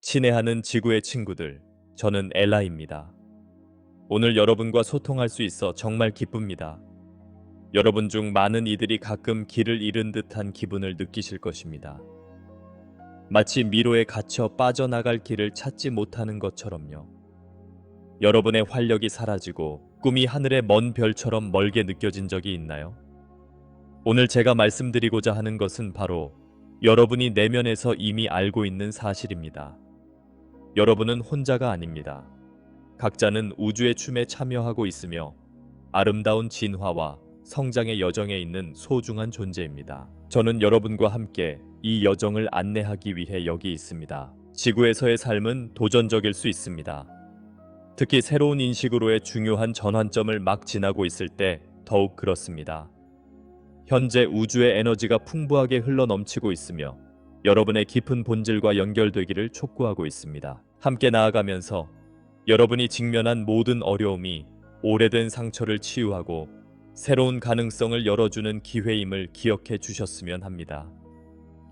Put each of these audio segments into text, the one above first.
친애하는 지구의 친구들, 저는 엘라입니다. 오늘 여러분과 소통할 수 있어 정말 기쁩니다. 여러분 중 많은 이들이 가끔 길을 잃은 듯한 기분을 느끼실 것입니다. 마치 미로에 갇혀 빠져나갈 길을 찾지 못하는 것처럼요. 여러분의 활력이 사라지고 꿈이 하늘의 먼 별처럼 멀게 느껴진 적이 있나요? 오늘 제가 말씀드리고자 하는 것은 바로 여러분이 내면에서 이미 알고 있는 사실입니다. 여러분은 혼자가 아닙니다. 각자는 우주의 춤에 참여하고 있으며 아름다운 진화와 성장의 여정에 있는 소중한 존재입니다. 저는 여러분과 함께 이 여정을 안내하기 위해 여기 있습니다. 지구에서의 삶은 도전적일 수 있습니다. 특히 새로운 인식으로의 중요한 전환점을 막 지나고 있을 때 더욱 그렇습니다. 현재 우주의 에너지가 풍부하게 흘러넘치고 있으며 여러분의 깊은 본질과 연결되기를 촉구하고 있습니다. 함께 나아가면서 여러분이 직면한 모든 어려움이 오래된 상처를 치유하고 새로운 가능성을 열어주는 기회임을 기억해 주셨으면 합니다.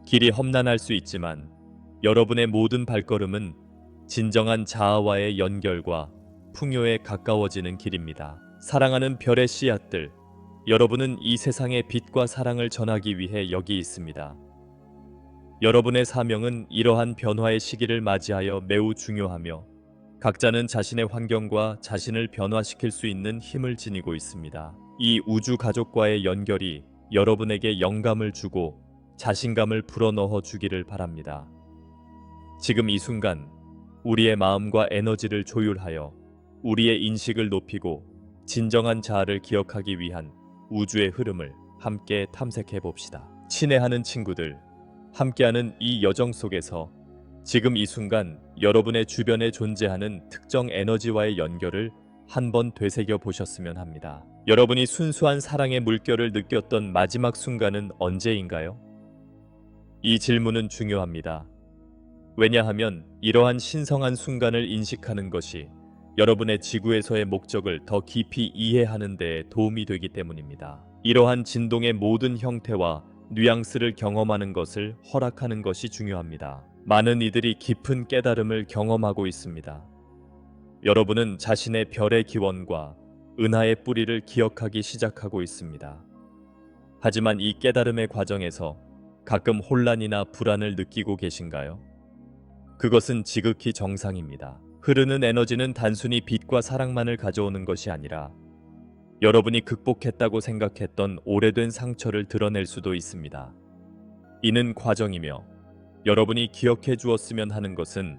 길이 험난할 수 있지만 여러분의 모든 발걸음은 진정한 자아와의 연결과 풍요에 가까워지는 길입니다. 사랑하는 별의 씨앗들, 여러분은 이 세상의 빛과 사랑을 전하기 위해 여기 있습니다. 여러분의 사명은 이러한 변화의 시기를 맞이하여 매우 중요하며 각자는 자신의 환경과 자신을 변화시킬 수 있는 힘을 지니고 있습니다. 이 우주 가족과의 연결이 여러분에게 영감을 주고 자신감을 불어넣어 주기를 바랍니다. 지금 이 순간 우리의 마음과 에너지를 조율하여 우리의 인식을 높이고 진정한 자아를 기억하기 위한 우주의 흐름을 함께 탐색해 봅시다. 친애하는 친구들, 함께하는 이 여정 속에서 지금 이 순간 여러분의 주변에 존재하는 특정 에너지와의 연결을 한번 되새겨 보셨으면 합니다. 여러분이 순수한 사랑의 물결을 느꼈던 마지막 순간은 언제인가요? 이 질문은 중요합니다. 왜냐하면 이러한 신성한 순간을 인식하는 것이 여러분의 지구에서의 목적을 더 깊이 이해하는 데 도움이 되기 때문입니다. 이러한 진동의 모든 형태와 뉘앙스를 경험하는 것을 허락하는 것이 중요합니다. 많은 이들이 깊은 깨달음을 경험하고 있습니다. 여러분은 자신의 별의 기원과 은하의 뿌리를 기억하기 시작하고 있습니다. 하지만 이 깨달음의 과정에서 가끔 혼란이나 불안을 느끼고 계신가요? 그것은 지극히 정상입니다. 흐르는 에너지는 단순히 빛과 사랑만을 가져오는 것이 아니라 여러분이 극복했다고 생각했던 오래된 상처를 드러낼 수도 있습니다. 이는 과정이며 여러분이 기억해 주었으면 하는 것은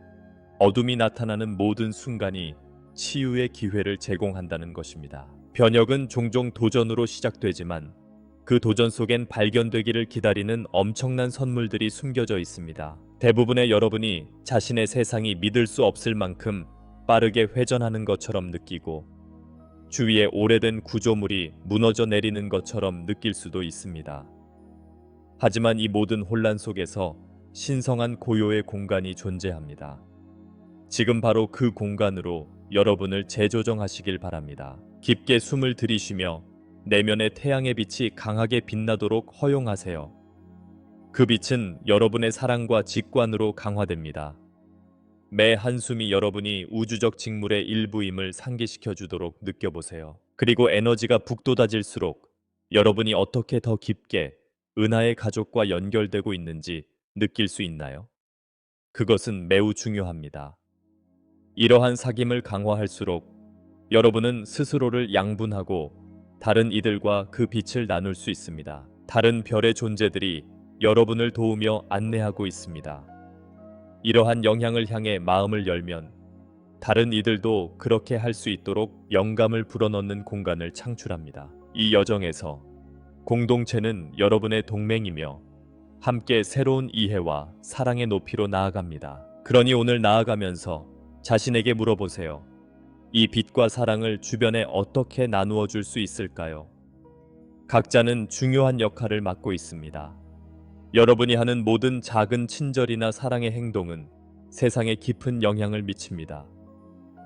어둠이 나타나는 모든 순간이 치유의 기회를 제공한다는 것입니다. 변혁은 종종 도전으로 시작되지만 그 도전 속엔 발견되기를 기다리는 엄청난 선물들이 숨겨져 있습니다. 대부분의 여러분이 자신의 세상이 믿을 수 없을 만큼 빠르게 회전하는 것처럼 느끼고 주위의 오래된 구조물이 무너져 내리는 것처럼 느낄 수도 있습니다. 하지만 이 모든 혼란 속에서 신성한 고요의 공간이 존재합니다. 지금 바로 그 공간으로 여러분을 재조정하시길 바랍니다. 깊게 숨을 들이쉬며 내면의 태양의 빛이 강하게 빛나도록 허용하세요. 그 빛은 여러분의 사랑과 직관으로 강화됩니다. 매 한숨이 여러분이 우주적 직물의 일부임을 상기시켜 주도록 느껴보세요. 그리고 에너지가 북돋아질수록 여러분이 어떻게 더 깊게 은하의 가족과 연결되고 있는지 느낄 수 있나요? 그것은 매우 중요합니다. 이러한 사귐을 강화할수록 여러분은 스스로를 양분하고 다른 이들과 그 빛을 나눌 수 있습니다. 다른 별의 존재들이 여러분을 도우며 안내하고 있습니다. 이러한 영향을 향해 마음을 열면 다른 이들도 그렇게 할 수 있도록 영감을 불어넣는 공간을 창출합니다. 이 여정에서 공동체는 여러분의 동맹이며 함께 새로운 이해와 사랑의 높이로 나아갑니다. 그러니 오늘 나아가면서 자신에게 물어보세요. 이 빛과 사랑을 주변에 어떻게 나누어 줄 수 있을까요? 각자는 중요한 역할을 맡고 있습니다. 여러분이 하는 모든 작은 친절이나 사랑의 행동은 세상에 깊은 영향을 미칩니다.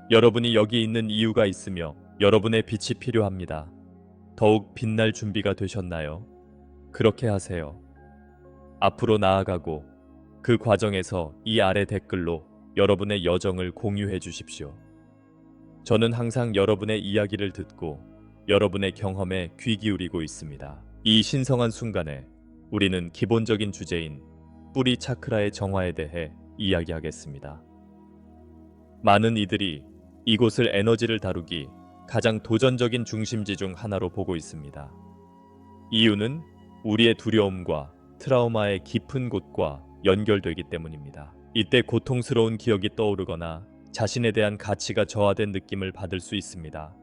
여러분이 여기 있는 이유가 있으며 여러분의 빛이 필요합니다. 더욱 빛날 준비가 되셨나요? 그렇게 하세요. 앞으로 나아가고 그 과정에서 이 아래 댓글로 여러분의 여정을 공유해 주십시오. 저는 항상 여러분의 이야기를 듣고 여러분의 경험에 귀 기울이고 있습니다. 이 신성한 순간에 우리는 기본적인 주제인 뿌리 차크라의 정화에 대해 이야기하겠습니다. 많은 이들이 이곳을 에너지를 다루기 가장 도전적인 중심지 중 하나로 보고 있습니다. 이유는 우리의 두려움과 트라우마의 깊은 곳과 연결되기 때문입니다. 이때 고통스러운 기억이 떠오르거나 자신에 대한 가치가 저하된 느낌을 받을 수 있습니다.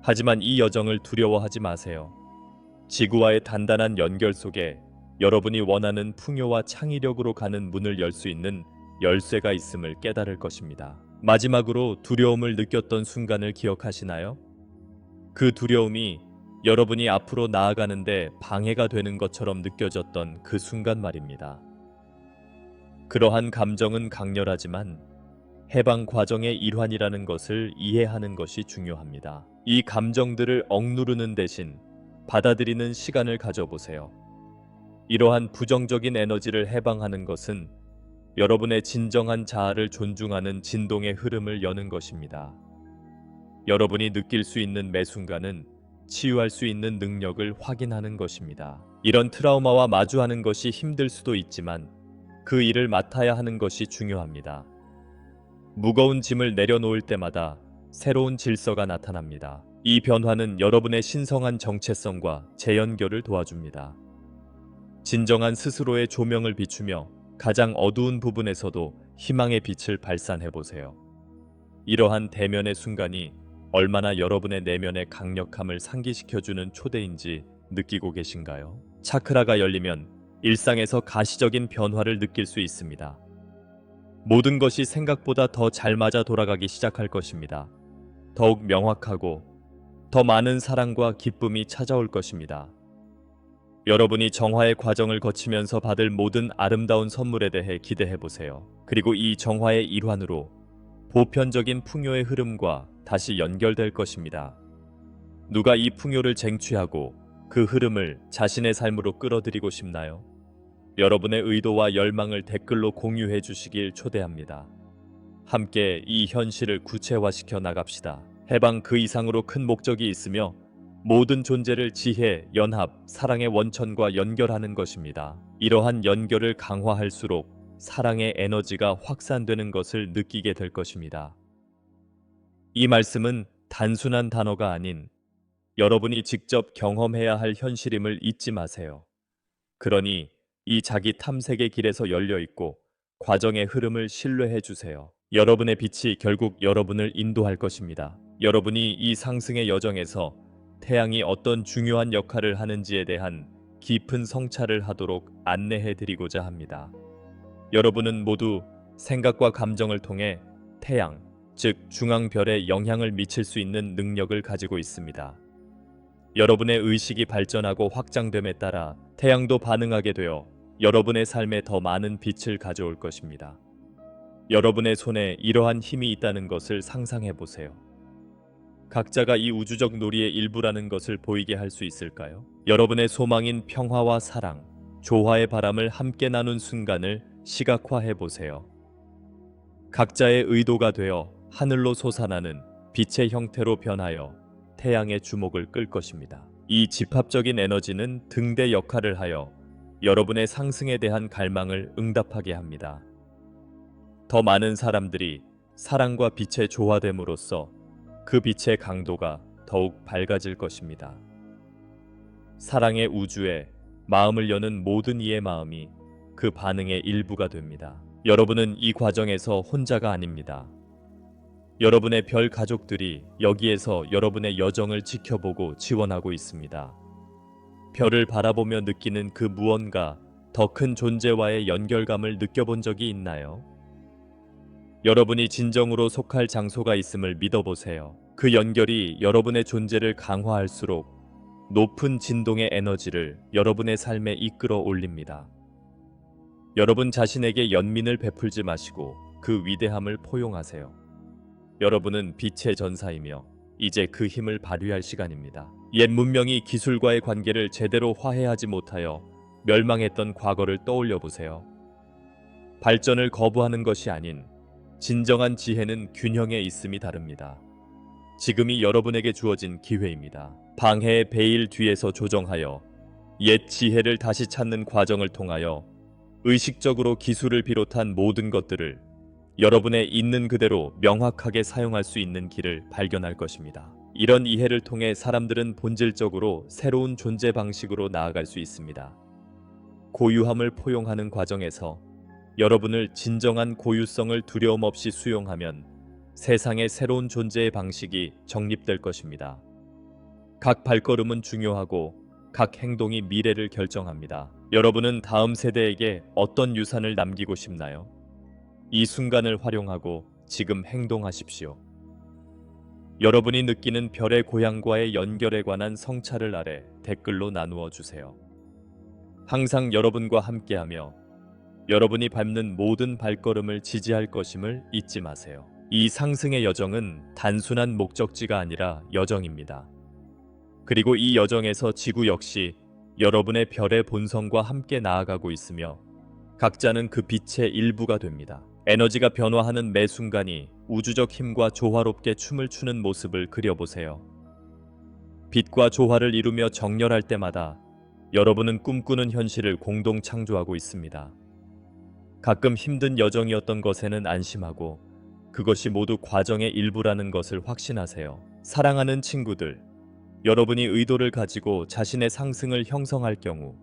하지만 이 여정을 두려워하지 마세요. 지구와의 단단한 연결 속에 여러분이 원하는 풍요와 창의력으로 가는 문을 열 수 있는 열쇠가 있음을 깨달을 것입니다. 마지막으로 두려움을 느꼈던 순간을 기억하시나요? 그 두려움이 여러분이 앞으로 나아가는데 방해가 되는 것처럼 느껴졌던 그 순간 말입니다. 그러한 감정은 강렬하지만 해방 과정의 일환이라는 것을 이해하는 것이 중요합니다. 이 감정들을 억누르는 대신 받아들이는 시간을 가져보세요. 이러한 부정적인 에너지를 해방하는 것은 여러분의 진정한 자아를 존중하는 진동의 흐름을 여는 것입니다. 여러분이 느낄 수 있는 매 순간은 치유할 수 있는 능력을 확인하는 것입니다. 이런 트라우마와 마주하는 것이 힘들 수도 있지만 그 일을 맡아야 하는 것이 중요합니다. 무거운 짐을 내려놓을 때마다 새로운 질서가 나타납니다. 이 변화는 여러분의 신성한 정체성과 재연결을 도와줍니다. 진정한 스스로의 조명을 비추며 가장 어두운 부분에서도 희망의 빛을 발산해 보세요. 이러한 대면의 순간이 얼마나 여러분의 내면의 강력함을 상기시켜주는 초대인지 느끼고 계신가요? 차크라가 열리면 일상에서 가시적인 변화를 느낄 수 있습니다. 모든 것이 생각보다 더 잘 맞아 돌아가기 시작할 것입니다. 더욱 명확하고 더 많은 사랑과 기쁨이 찾아올 것입니다. 여러분이 정화의 과정을 거치면서 받을 모든 아름다운 선물에 대해 기대해 보세요. 그리고 이 정화의 일환으로 보편적인 풍요의 흐름과 다시 연결될 것입니다. 누가 이 풍요를 쟁취하고 그 흐름을 자신의 삶으로 끌어들이고 싶나요? 여러분의 의도와 열망을 댓글로 공유해 주시길 초대합니다. 함께 이 현실을 구체화시켜 나갑시다. 해방 그 이상으로 큰 목적이 있으며 모든 존재를 지혜, 연합, 사랑의 원천과 연결하는 것입니다. 이러한 연결을 강화할수록 사랑의 에너지가 확산되는 것을 느끼게 될 것입니다. 이 말씀은 단순한 단어가 아닌 여러분이 직접 경험해야 할 현실임을 잊지 마세요. 그러니 이 자기 탐색의 길에서 열려 있고 과정의 흐름을 신뢰해 주세요. 여러분의 빛이 결국 여러분을 인도할 것입니다. 여러분이 이 상승의 여정에서 태양이 어떤 중요한 역할을 하는지에 대한 깊은 성찰을 하도록 안내해 드리고자 합니다. 여러분은 모두 생각과 감정을 통해 태양, 즉 중앙별에 영향을 미칠 수 있는 능력을 가지고 있습니다. 여러분의 의식이 발전하고 확장됨에 따라 태양도 반응하게 되어 여러분의 삶에 더 많은 빛을 가져올 것입니다. 여러분의 손에 이러한 힘이 있다는 것을 상상해 보세요. 각자가 이 우주적 놀이의 일부라는 것을 보이게 할 수 있을까요? 여러분의 소망인 평화와 사랑, 조화의 바람을 함께 나눈 순간을 시각화해 보세요. 각자의 의도가 되어 하늘로 솟아나는 빛의 형태로 변하여 태양의 주목을 끌 것입니다. 이 집합적인 에너지는 등대 역할을 하여 여러분의 상승에 대한 갈망을 응답하게 합니다. 더 많은 사람들이 사랑과 빛의 조화됨으로써 그 빛의 강도가 더욱 밝아질 것입니다. 사랑의 우주에 마음을 여는 모든 이의 마음이 그 반응의 일부가 됩니다. 여러분은 이 과정에서 혼자가 아닙니다. 여러분의 별 가족들이 여기에서 여러분의 여정을 지켜보고 지원하고 있습니다. 별을 바라보며 느끼는 그 무언가 더 큰 존재와의 연결감을 느껴본 적이 있나요? 여러분이 진정으로 속할 장소가 있음을 믿어보세요. 그 연결이 여러분의 존재를 강화할수록 높은 진동의 에너지를 여러분의 삶에 이끌어 올립니다. 여러분 자신에게 연민을 베풀지 마시고 그 위대함을 포용하세요. 여러분은 빛의 전사이며 이제 그 힘을 발휘할 시간입니다. 옛 문명이 기술과의 관계를 제대로 화해하지 못하여 멸망했던 과거를 떠올려 보세요. 발전을 거부하는 것이 아닌 진정한 지혜는 균형에 있음이 다릅니다. 지금이 여러분에게 주어진 기회입니다. 방해의 베일 뒤에서 조정하여 옛 지혜를 다시 찾는 과정을 통하여 의식적으로 기술을 비롯한 모든 것들을 여러분의 있는 그대로 명확하게 사용할 수 있는 길을 발견할 것입니다. 이런 이해를 통해 사람들은 본질적으로 새로운 존재 방식으로 나아갈 수 있습니다. 고유함을 포용하는 과정에서 여러분을 진정한 고유성을 두려움 없이 수용하면 세상의 새로운 존재의 방식이 정립될 것입니다. 각 발걸음은 중요하고 각 행동이 미래를 결정합니다. 여러분은 다음 세대에게 어떤 유산을 남기고 싶나요? 이 순간을 활용하고 지금 행동하십시오. 여러분이 느끼는 별의 고향과의 연결에 관한 성찰을 아래 댓글로 나누어 주세요. 항상 여러분과 함께하며 여러분이 밟는 모든 발걸음을 지지할 것임을 잊지 마세요. 이 상승의 여정은 단순한 목적지가 아니라 여정입니다. 그리고 이 여정에서 지구 역시 여러분의 별의 본성과 함께 나아가고 있으며 각자는 그 빛의 일부가 됩니다. 에너지가 변화하는 매 순간이 우주적 힘과 조화롭게 춤을 추는 모습을 그려보세요. 빛과 조화를 이루며 정렬할 때마다 여러분은 꿈꾸는 현실을 공동 창조하고 있습니다. 가끔 힘든 여정이었던 것에는 안심하고 그것이 모두 과정의 일부라는 것을 확신하세요. 사랑하는 친구들, 여러분이 의도를 가지고 자신의 상승을 형성할 경우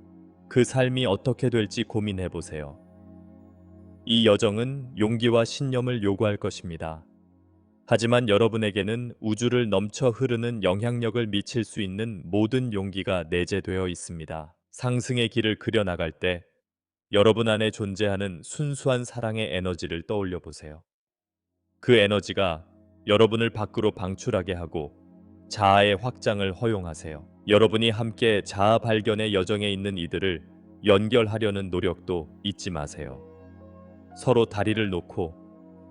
그 삶이 어떻게 될지 고민해 보세요. 이 여정은 용기와 신념을 요구할 것입니다. 하지만 여러분에게는 우주를 넘쳐 흐르는 영향력을 미칠 수 있는 모든 용기가 내재되어 있습니다. 상승의 길을 그려나갈 때 여러분 안에 존재하는 순수한 사랑의 에너지를 떠올려 보세요. 그 에너지가 여러분을 밖으로 방출하게 하고 자아의 확장을 허용하세요. 여러분이 함께 자아 발견의 여정에 있는 이들을 연결하려는 노력도 잊지 마세요. 서로 다리를 놓고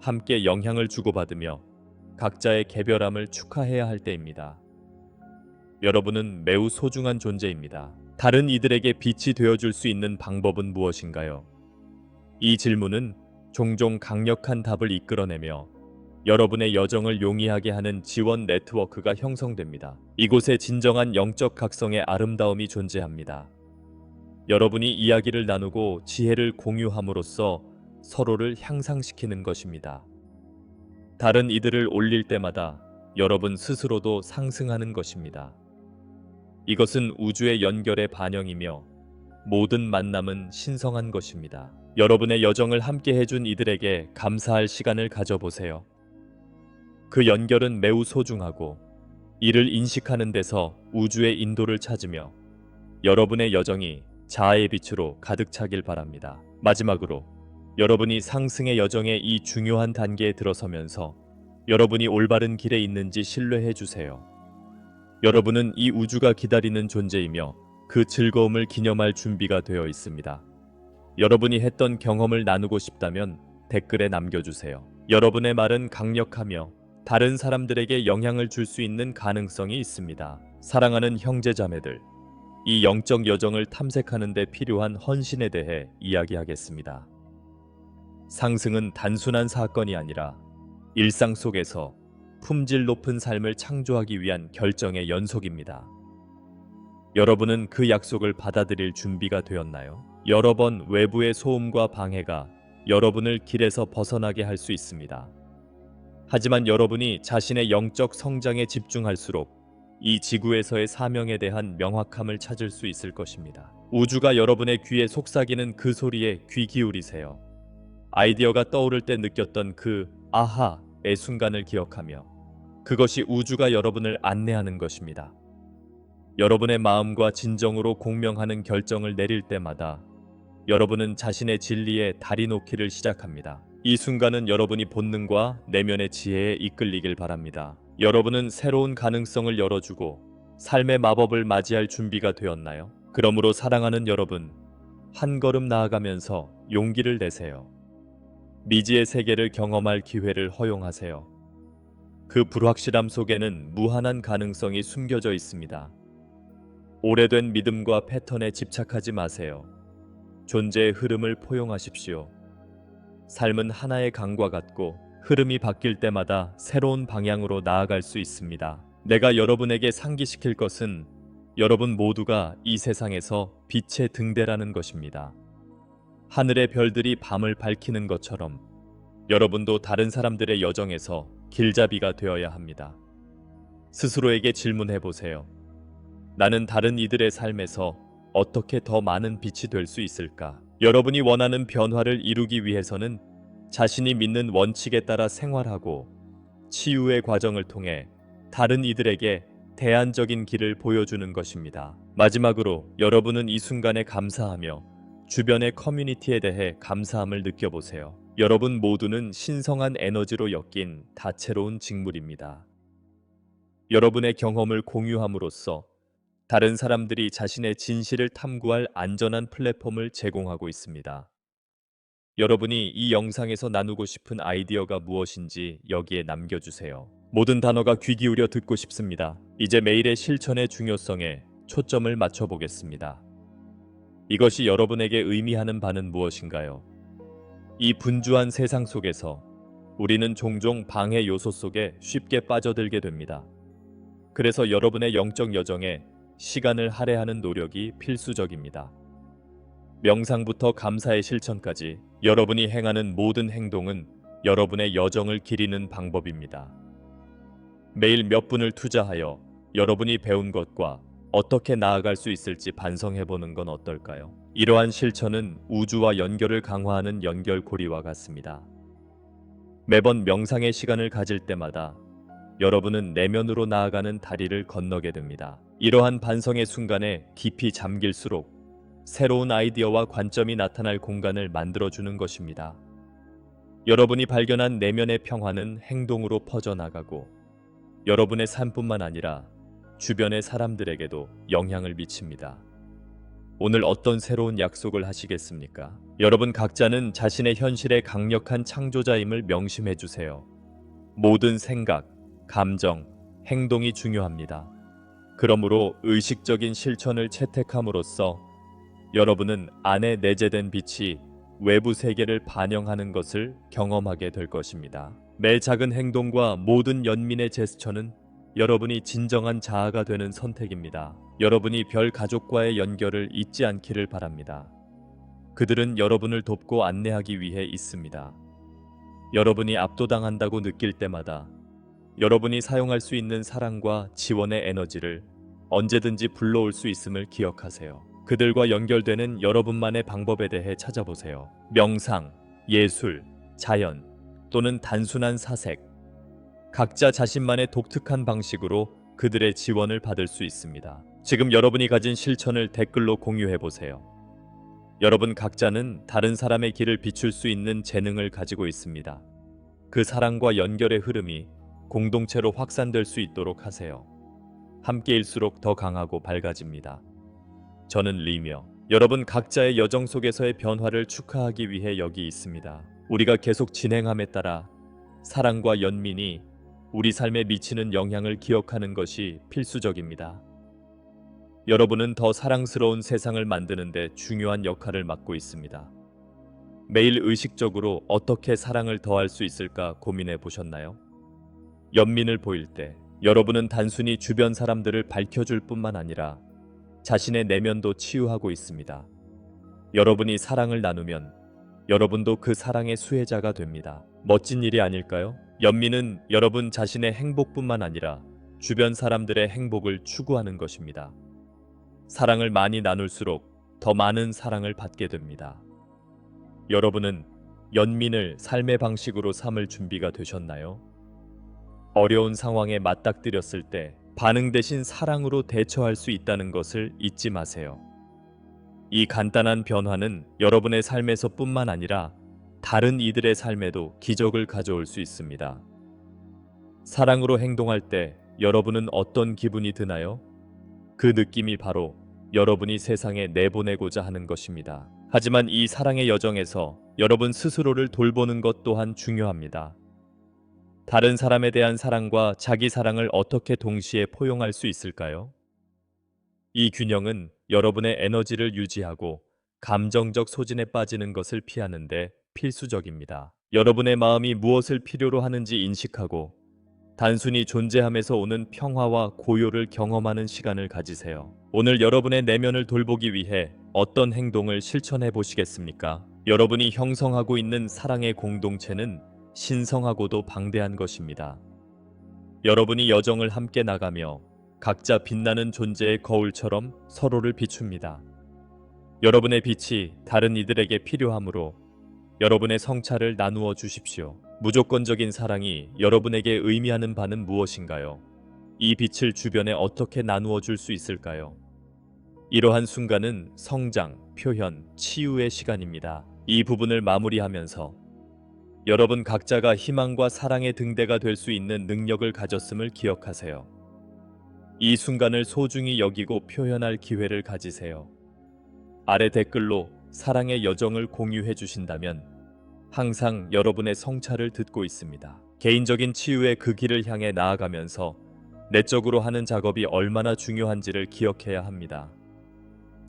함께 영향을 주고받으며 각자의 개별함을 축하해야 할 때입니다. 여러분은 매우 소중한 존재입니다. 다른 이들에게 빛이 되어줄 수 있는 방법은 무엇인가요? 이 질문은 종종 강력한 답을 이끌어내며 여러분의 여정을 용이하게 하는 지원 네트워크가 형성됩니다. 이곳에 진정한 영적 각성의 아름다움이 존재합니다. 여러분이 이야기를 나누고 지혜를 공유함으로써 서로를 향상시키는 것입니다. 다른 이들을 올릴 때마다 여러분 스스로도 상승하는 것입니다. 이것은 우주의 연결의 반영이며 모든 만남은 신성한 것입니다. 여러분의 여정을 함께 해준 이들에게 감사할 시간을 가져보세요. 그 연결은 매우 소중하고 이를 인식하는 데서 우주의 인도를 찾으며 여러분의 여정이 자아의 빛으로 가득 차길 바랍니다. 마지막으로 여러분이 상승의 여정의 이 중요한 단계에 들어서면서 여러분이 올바른 길에 있는지 신뢰해 주세요. 여러분은 이 우주가 기다리는 존재이며 그 즐거움을 기념할 준비가 되어 있습니다. 여러분이 했던 경험을 나누고 싶다면 댓글에 남겨주세요. 여러분의 말은 강력하며 다른 사람들에게 영향을 줄 수 있는 가능성이 있습니다. 사랑하는 형제자매들, 이 영적 여정을 탐색하는 데 필요한 헌신에 대해 이야기하겠습니다. 상승은 단순한 사건이 아니라 일상 속에서 품질 높은 삶을 창조하기 위한 결정의 연속입니다. 여러분은 그 약속을 받아들일 준비가 되었나요? 여러 번 외부의 소음과 방해가 여러분을 길에서 벗어나게 할 수 있습니다. 하지만 여러분이 자신의 영적 성장에 집중할수록 이 지구에서의 사명에 대한 명확함을 찾을 수 있을 것입니다. 우주가 여러분의 귀에 속삭이는 그 소리에 귀 기울이세요. 아이디어가 떠오를 때 느꼈던 그 아하의 순간을 기억하며 그것이 우주가 여러분을 안내하는 것입니다. 여러분의 마음과 진정으로 공명하는 결정을 내릴 때마다 여러분은 자신의 진리에 다리 놓기를 시작합니다. 이 순간은 여러분이 본능과 내면의 지혜에 이끌리길 바랍니다. 여러분은 새로운 가능성을 열어주고 삶의 마법을 맞이할 준비가 되었나요? 그러므로 사랑하는 여러분, 한 걸음 나아가면서 용기를 내세요. 미지의 세계를 경험할 기회를 허용하세요. 그 불확실함 속에는 무한한 가능성이 숨겨져 있습니다. 오래된 믿음과 패턴에 집착하지 마세요. 존재의 흐름을 포용하십시오. 삶은 하나의 강과 같고 흐름이 바뀔 때마다 새로운 방향으로 나아갈 수 있습니다. 내가 여러분에게 상기시킬 것은 여러분 모두가 이 세상에서 빛의 등대라는 것입니다. 하늘의 별들이 밤을 밝히는 것처럼 여러분도 다른 사람들의 여정에서 길잡이가 되어야 합니다. 스스로에게 질문해 보세요. 나는 다른 이들의 삶에서 어떻게 더 많은 빛이 될 수 있을까? 여러분이 원하는 변화를 이루기 위해서는 자신이 믿는 원칙에 따라 생활하고 치유의 과정을 통해 다른 이들에게 대안적인 길을 보여주는 것입니다. 마지막으로 여러분은 이 순간에 감사하며 주변의 커뮤니티에 대해 감사함을 느껴보세요. 여러분 모두는 신성한 에너지로 엮인 다채로운 직물입니다. 여러분의 경험을 공유함으로써 다른 사람들이 자신의 진실을 탐구할 안전한 플랫폼을 제공하고 있습니다. 여러분이 이 영상에서 나누고 싶은 아이디어가 무엇인지 여기에 남겨주세요. 모든 단어가 귀 기울여 듣고 싶습니다. 이제 매일의 실천의 중요성에 초점을 맞춰보겠습니다. 이것이 여러분에게 의미하는 바는 무엇인가요? 이 분주한 세상 속에서 우리는 종종 방해 요소 속에 쉽게 빠져들게 됩니다. 그래서 여러분의 영적 여정에 시간을 할애하는 노력이 필수적입니다. 명상부터 감사의 실천까지 여러분이 행하는 모든 행동은 여러분의 여정을 기리는 방법입니다. 매일 몇 분을 투자하여 여러분이 배운 것과 어떻게 나아갈 수 있을지 반성해보는 건 어떨까요? 이러한 실천은 우주와 연결을 강화하는 연결고리와 같습니다. 매번 명상의 시간을 가질 때마다 여러분은 내면으로 나아가는 다리를 건너게 됩니다. 이러한 반성의 순간에 깊이 잠길수록 새로운 아이디어와 관점이 나타날 공간을 만들어주는 것입니다. 여러분이 발견한 내면의 평화는 행동으로 퍼져나가고 여러분의 삶뿐만 아니라 주변의 사람들에게도 영향을 미칩니다. 오늘 어떤 새로운 약속을 하시겠습니까? 여러분 각자는 자신의 현실의 강력한 창조자임을 명심해 주세요. 모든 생각, 감정, 행동이 중요합니다. 그러므로 의식적인 실천을 채택함으로써 여러분은 안에 내재된 빛이 외부 세계를 반영하는 것을 경험하게 될 것입니다. 매 작은 행동과 모든 연민의 제스처는 여러분이 진정한 자아가 되는 선택입니다. 여러분이 별 가족과의 연결을 잊지 않기를 바랍니다. 그들은 여러분을 돕고 안내하기 위해 있습니다. 여러분이 압도당한다고 느낄 때마다 여러분이 사용할 수 있는 사랑과 지원의 에너지를 언제든지 불러올 수 있음을 기억하세요. 그들과 연결되는 여러분만의 방법에 대해 찾아보세요. 명상, 예술, 자연 또는 단순한 사색. 각자 자신만의 독특한 방식으로 그들의 지원을 받을 수 있습니다. 지금 여러분이 가진 실천을 댓글로 공유해 보세요. 여러분 각자는 다른 사람의 길을 비출 수 있는 재능을 가지고 있습니다. 그 사랑과 연결의 흐름이 공동체로 확산될 수 있도록 하세요. 함께일수록 더 강하고 밝아집니다. 저는 리며 여러분 각자의 여정 속에서의 변화를 축하하기 위해 여기 있습니다. 우리가 계속 진행함에 따라 사랑과 연민이 우리 삶에 미치는 영향을 기억하는 것이 필수적입니다. 여러분은 더 사랑스러운 세상을 만드는 데 중요한 역할을 맡고 있습니다. 매일 의식적으로 어떻게 사랑을 더할 수 있을까 고민해 보셨나요? 연민을 보일 때 여러분은 단순히 주변 사람들을 밝혀줄 뿐만 아니라 자신의 내면도 치유하고 있습니다. 여러분이 사랑을 나누면 여러분도 그 사랑의 수혜자가 됩니다. 멋진 일이 아닐까요? 연민은 여러분 자신의 행복뿐만 아니라 주변 사람들의 행복을 추구하는 것입니다. 사랑을 많이 나눌수록 더 많은 사랑을 받게 됩니다. 여러분은 연민을 삶의 방식으로 삼을 준비가 되셨나요? 어려운 상황에 맞닥뜨렸을 때 반응 대신 사랑으로 대처할 수 있다는 것을 잊지 마세요. 이 간단한 변화는 여러분의 삶에서 뿐만 아니라 다른 이들의 삶에도 기적을 가져올 수 있습니다. 사랑으로 행동할 때 여러분은 어떤 기분이 드나요? 그 느낌이 바로 여러분이 세상에 내보내고자 하는 것입니다. 하지만 이 사랑의 여정에서 여러분 스스로를 돌보는 것 또한 중요합니다. 다른 사람에 대한 사랑과 자기 사랑을 어떻게 동시에 포용할 수 있을까요? 이 균형은 여러분의 에너지를 유지하고 감정적 소진에 빠지는 것을 피하는 데 필수적입니다. 여러분의 마음이 무엇을 필요로 하는지 인식하고 단순히 존재함에서 오는 평화와 고요를 경험하는 시간을 가지세요. 오늘 여러분의 내면을 돌보기 위해 어떤 행동을 실천해 보시겠습니까? 여러분이 형성하고 있는 사랑의 공동체는 신성하고도 방대한 것입니다. 여러분이 여정을 함께 나가며 각자 빛나는 존재의 거울처럼 서로를 비춥니다. 여러분의 빛이 다른 이들에게 필요하므로 여러분의 성찰을 나누어 주십시오. 무조건적인 사랑이 여러분에게 의미하는 바는 무엇인가요? 이 빛을 주변에 어떻게 나누어 줄 수 있을까요? 이러한 순간은 성장, 표현, 치유의 시간입니다. 이 부분을 마무리하면서 여러분 각자가 희망과 사랑의 등대가 될 수 있는 능력을 가졌음을 기억하세요. 이 순간을 소중히 여기고 표현할 기회를 가지세요. 아래 댓글로 사랑의 여정을 공유해 주신다면 항상 여러분의 성찰을 듣고 있습니다. 개인적인 치유의 그 길을 향해 나아가면서 내적으로 하는 작업이 얼마나 중요한지를 기억해야 합니다.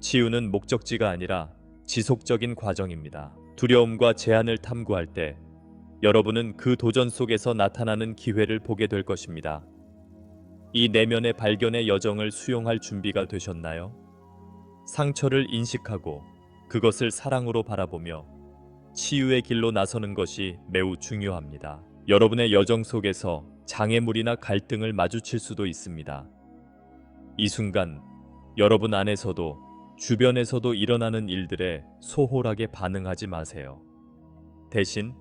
치유는 목적지가 아니라 지속적인 과정입니다. 두려움과 제한을 탐구할 때 여러분은 그 도전 속에서 나타나는 기회를 보게 될 것입니다. 이 내면의 발견의 여정을 수용할 준비가 되셨나요? 상처를 인식하고 그것을 사랑으로 바라보며 치유의 길로 나서는 것이 매우 중요합니다. 여러분의 여정 속에서 장애물이나 갈등을 마주칠 수도 있습니다. 이 순간 여러분 안에서도 주변에서도 일어나는 일들에 소홀하게 반응하지 마세요. 대신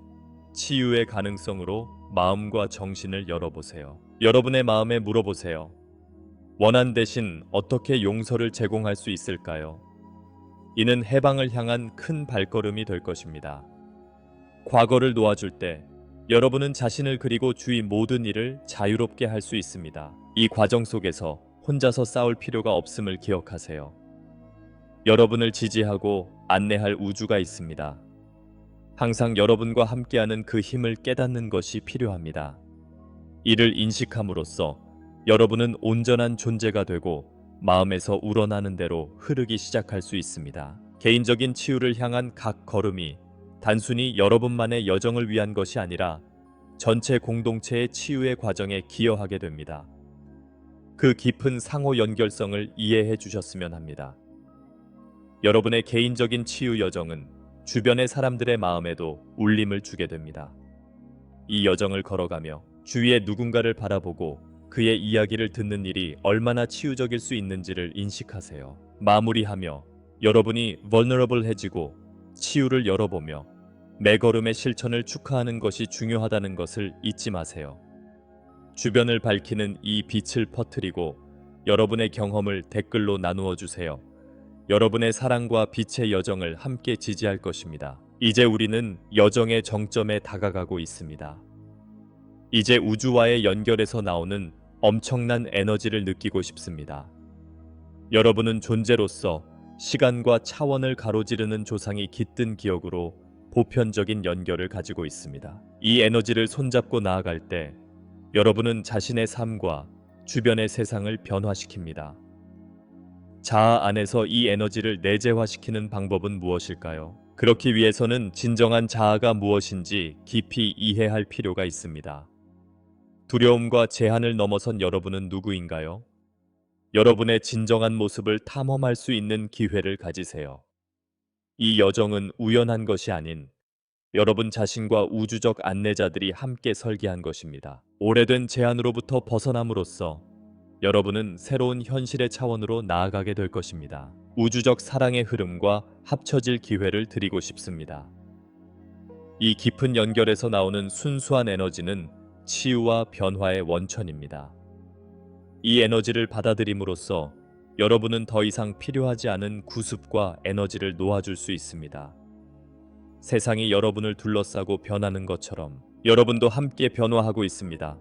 치유의 가능성으로 마음과 정신을 열어보세요. 여러분의 마음에 물어보세요. 원한 대신 어떻게 용서를 제공할 수 있을까요? 이는 해방을 향한 큰 발걸음이 될 것입니다. 과거를 놓아줄 때 여러분은 자신을 그리고 주위 모든 일을 자유롭게 할 수 있습니다. 이 과정 속에서 혼자서 싸울 필요가 없음을 기억하세요. 여러분을 지지하고 안내할 우주가 있습니다. 항상 여러분과 함께하는 그 힘을 깨닫는 것이 필요합니다. 이를 인식함으로써 여러분은 온전한 존재가 되고 마음에서 우러나는 대로 흐르기 시작할 수 있습니다. 개인적인 치유를 향한 각 걸음이 단순히 여러분만의 여정을 위한 것이 아니라 전체 공동체의 치유의 과정에 기여하게 됩니다. 그 깊은 상호 연결성을 이해해 주셨으면 합니다. 여러분의 개인적인 치유 여정은 주변의 사람들의 마음에도 울림을 주게 됩니다. 이 여정을 걸어가며 주위의 누군가를 바라보고 그의 이야기를 듣는 일이 얼마나 치유적일 수 있는지를 인식하세요. 마무리하며 여러분이 vulnerable해지고 치유를 열어보며 매 걸음의 실천을 축하하는 것이 중요하다는 것을 잊지 마세요. 주변을 밝히는 이 빛을 퍼뜨리고 여러분의 경험을 댓글로 나누어 주세요. 여러분의 사랑과 빛의 여정을 함께 지지할 것입니다. 이제 우리는 여정의 정점에 다가가고 있습니다. 이제 우주와의 연결에서 나오는 엄청난 에너지를 느끼고 싶습니다. 여러분은 존재로서 시간과 차원을 가로지르는 조상이 깃든 기억으로 보편적인 연결을 가지고 있습니다. 이 에너지를 손잡고 나아갈 때 여러분은 자신의 삶과 주변의 세상을 변화시킵니다. 자아 안에서 이 에너지를 내재화시키는 방법은 무엇일까요? 그렇기 위해서는 진정한 자아가 무엇인지 깊이 이해할 필요가 있습니다. 두려움과 제한을 넘어선 여러분은 누구인가요? 여러분의 진정한 모습을 탐험할 수 있는 기회를 가지세요. 이 여정은 우연한 것이 아닌 여러분 자신과 우주적 안내자들이 함께 설계한 것입니다. 오래된 제한으로부터 벗어남으로써 여러분은 새로운 현실의 차원으로 나아가게 될 것입니다. 우주적 사랑의 흐름과 합쳐질 기회를 드리고 싶습니다. 이 깊은 연결에서 나오는 순수한 에너지는 치유와 변화의 원천입니다. 이 에너지를 받아들임으로써 여러분은 더 이상 필요하지 않은 구습과 에너지를 놓아줄 수 있습니다. 세상이 여러분을 둘러싸고 변하는 것처럼 여러분도 함께 변화하고 있습니다.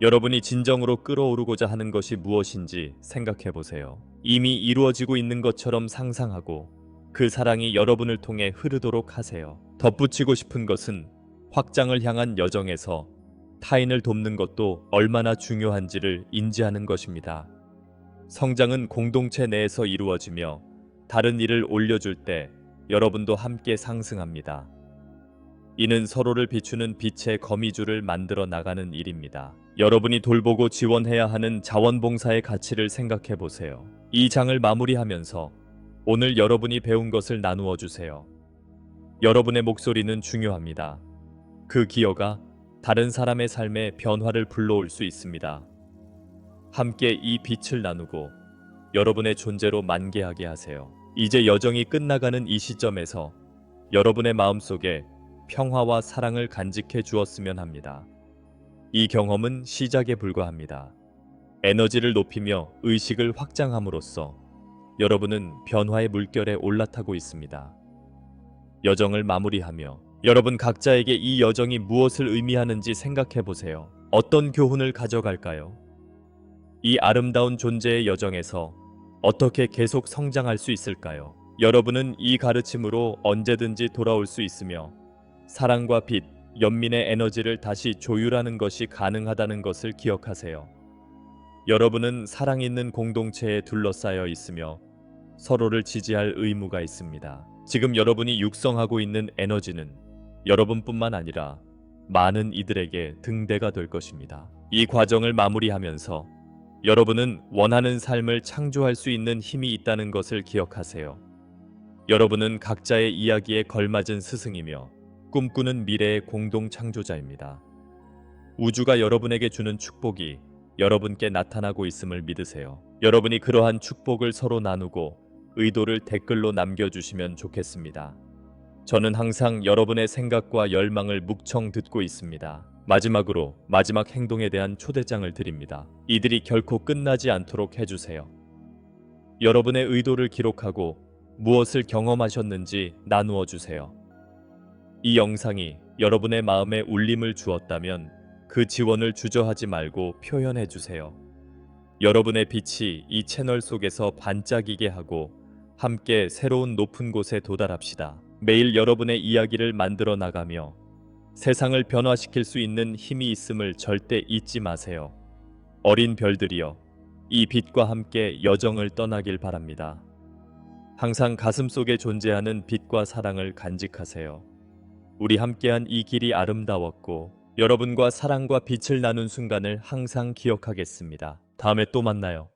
여러분이 진정으로 끌어오르고자 하는 것이 무엇인지 생각해 보세요. 이미 이루어지고 있는 것처럼 상상하고 그 사랑이 여러분을 통해 흐르도록 하세요. 덧붙이고 싶은 것은 확장을 향한 여정에서 타인을 돕는 것도 얼마나 중요한지를 인지하는 것입니다. 성장은 공동체 내에서 이루어지며 다른 일을 올려줄 때 여러분도 함께 상승합니다. 이는 서로를 비추는 빛의 거미줄을 만들어 나가는 일입니다. 여러분이 돌보고 지원해야 하는 자원봉사의 가치를 생각해 보세요. 이 장을 마무리하면서 오늘 여러분이 배운 것을 나누어 주세요. 여러분의 목소리는 중요합니다. 그 기여가 다른 사람의 삶에 변화를 불러올 수 있습니다. 함께 이 빛을 나누고 여러분의 존재로 만개하게 하세요. 이제 여정이 끝나가는 이 시점에서 여러분의 마음속에 평화와 사랑을 간직해 주었으면 합니다. 이 경험은 시작에 불과합니다. 에너지를 높이며 의식을 확장함으로써 여러분은 변화의 물결에 올라타고 있습니다. 여정을 마무리하며 여러분 각자에게 이 여정이 무엇을 의미하는지 생각해 보세요. 어떤 교훈을 가져갈까요? 이 아름다운 존재의 여정에서 어떻게 계속 성장할 수 있을까요? 여러분은 이 가르침으로 언제든지 돌아올 수 있으며 사랑과 빛, 연민의 에너지를 다시 조율하는 것이 가능하다는 것을 기억하세요. 여러분은 사랑 있는 공동체에 둘러싸여 있으며 서로를 지지할 의무가 있습니다. 지금 여러분이 육성하고 있는 에너지는 여러분뿐만 아니라 많은 이들에게 등대가 될 것입니다. 이 과정을 마무리하면서 여러분은 원하는 삶을 창조할 수 있는 힘이 있다는 것을 기억하세요. 여러분은 각자의 이야기에 걸맞은 스승이며 꿈꾸는 미래의 공동 창조자입니다. 우주가 여러분에게 주는 축복이 여러분께 나타나고 있음을 믿으세요. 여러분이 그러한 축복을 서로 나누고 의도를 댓글로 남겨주시면 좋겠습니다. 저는 항상 여러분의 생각과 열망을 묵청 듣고 있습니다. 마지막으로 마지막 행동에 대한 초대장을 드립니다. 이들이 결코 끝나지 않도록 해주세요. 여러분의 의도를 기록하고 무엇을 경험하셨는지 나누어 주세요. 이 영상이 여러분의 마음에 울림을 주었다면 그 지원을 주저하지 말고 표현해 주세요. 여러분의 빛이 이 채널 속에서 반짝이게 하고 함께 새로운 높은 곳에 도달합시다. 매일 여러분의 이야기를 만들어 나가며 세상을 변화시킬 수 있는 힘이 있음을 절대 잊지 마세요. 어린 별들이여, 이 빛과 함께 여정을 떠나길 바랍니다. 항상 가슴속에 존재하는 빛과 사랑을 간직하세요. 우리 함께한 이 길이 아름다웠고 여러분과 사랑과 빛을 나눈 순간을 항상 기억하겠습니다. 다음에 또 만나요.